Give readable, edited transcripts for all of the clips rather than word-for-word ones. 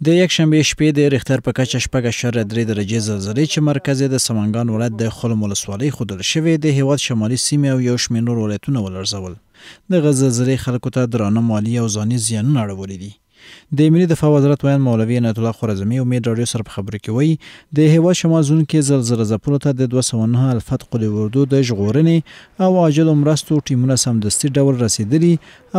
د یکشنبه شپې د ریختر په کچه 4.3 درجې زلزلې چې مرکز یې د سمنګان ولایت د خلم ولسوالۍ ښودل شوې د هیواد شمالي سیمې او یو شمېر نور ولایتونه ولړزول. دغه زلزلې خلکو ته درانه مالي او ځاني زیانونه اړولي دي. د ملي دفاع وزارت ویاند مولوي عنایت الله خوارزمي امید راډیو سره په خبرو کې وایي د هیواد شمال زون کې زلزله ځپلو ته د 209 الفت قل اردو د ژغورنې او عاجلو مرستو ټیمونه سمدستي ډول رسیدلي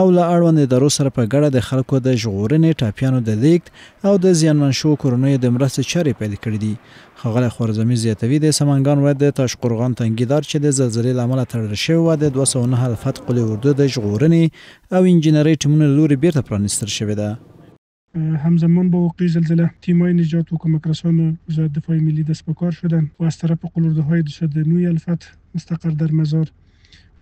او له اړوند ادارو سره په ګډه د خلکو د ژغورنې ټاپیانو د لیږد او د زیانمن شوو کورنیو د مرستې چارې پیل کړي دي. ښاغلی خوارزمي زیاتوي د سمنګان ولایت د تاشقرغان تنګیدار چې د زلزلې له امله تړل شوی وه د 209 الفت قل اردو د ژغورنې او انجینرۍ ټیمونو له لورې بیرته پرانیستل شوې ده. همزمان با وقوع زلزله تیم‌های نجات و کمک رسان وزارت دفاع ملی دست به کار شدند و از طرف قلورده‌های 209 الفت مستقر در مزار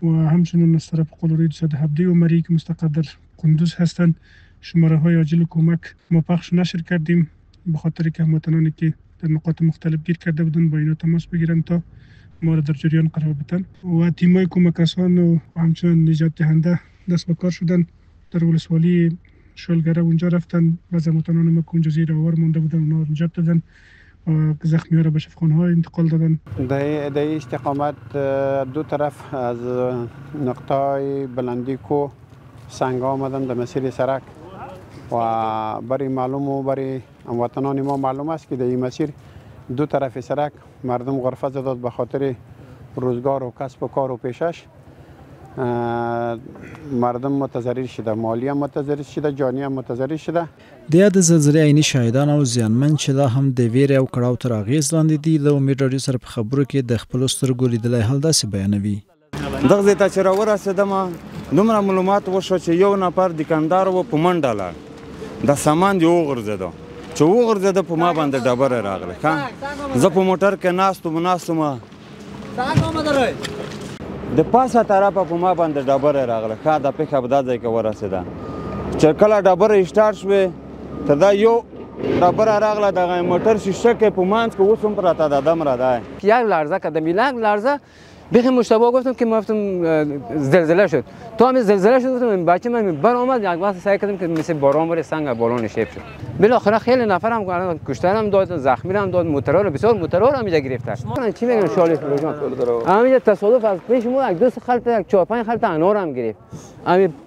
و همچنین از طرف قلورده‌های 217 و مری که مستقر در قندوز هستند شماره‌های عاجل کمک ما پخش نشر کردیم به خاطر که هموطنانی که در نقاط مختلف گیر کرده بودند با اینا تماس بگیرند تا ما را در جریان قرار بدن و تیم‌های کمک رسان و همچنین نجات دهنده دست به کار شدند. در ولسوالی شلگره اونجا رفتن و هموطنان ما که اونجا زیر آوار مانده بودن اونا نجات دادن و زخمی‌ها را به شفاخانه‌ها انتقال دادن. در استقامت دو طرف از نقطه‌های بلندی کو سنگ آمدن در مسیر سرک و برای معلوم و برای هموطنان ما معلوم است که در این مسیر دو طرف سرک مردم غرفه زدند به خاطر روزگار و کسب و کار و پیشش. مردم متضرر شده، مالی هم متضرر شده، جانی هم متضرر شده. د یاد زلزلې عیني شاهدان او زیانمن چې لا هم د ویرې او کړاو تر اغېز لاندې دي له امید راډیو سره په خبرو کې د خپلو سترګو لیدلی حال داسې بیانوي. دغه ځای ته چې راورسېدم دومره معلومات وشوه چې یو نفر دکاندار و په منډه لاړ د سامان دې وغورځېده چې وغورځېده په ما باندې ډبره راغله. زه په موټر کې ناست وم د پاسه طرفه په ما باندې ډبره راغله. دا پېښه په دا ځای کې ورسېده چې کله ډبره سټارټ شوې تر دا یو ډبره راغله دغه موټر شیشه کې په منځ کې اوس هم پراته ده دم را ده. یک لرزه کردم یک لرزه بخی مشتبه گفتم که ما زلزله شد. تو هم زلزله شد گفتم بچه من بر آمد یک وقت سعی کردم که مثل باران بره سنگ بالون شیب شد. بالاخره خیلی نفر هم کشته هم داد زخمی هم داد موتورا بسیار موتورا هم اینجا گرفتن. چی میگن شالی فروشان همینجا تصادف از پیش ما یک دو خلطه یک 4-5 خلطه انار هم گرفت.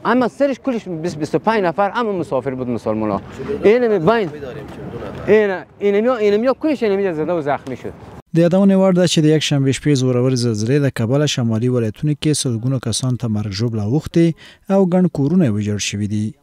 اما سرش کلش 20-25 نفر اما مسافر بود مسلمانا. اینم بین اینم کلش اینم زده و زخمی شد. د یادونې وړ ده چې د یکشنبې شپې زورور زلزلې له کبله شمالي ولایتونو کې سلګونو کسان ته مرګ ژوبله اوښتې او ګڼ کورونه ویجاړ شوي دي.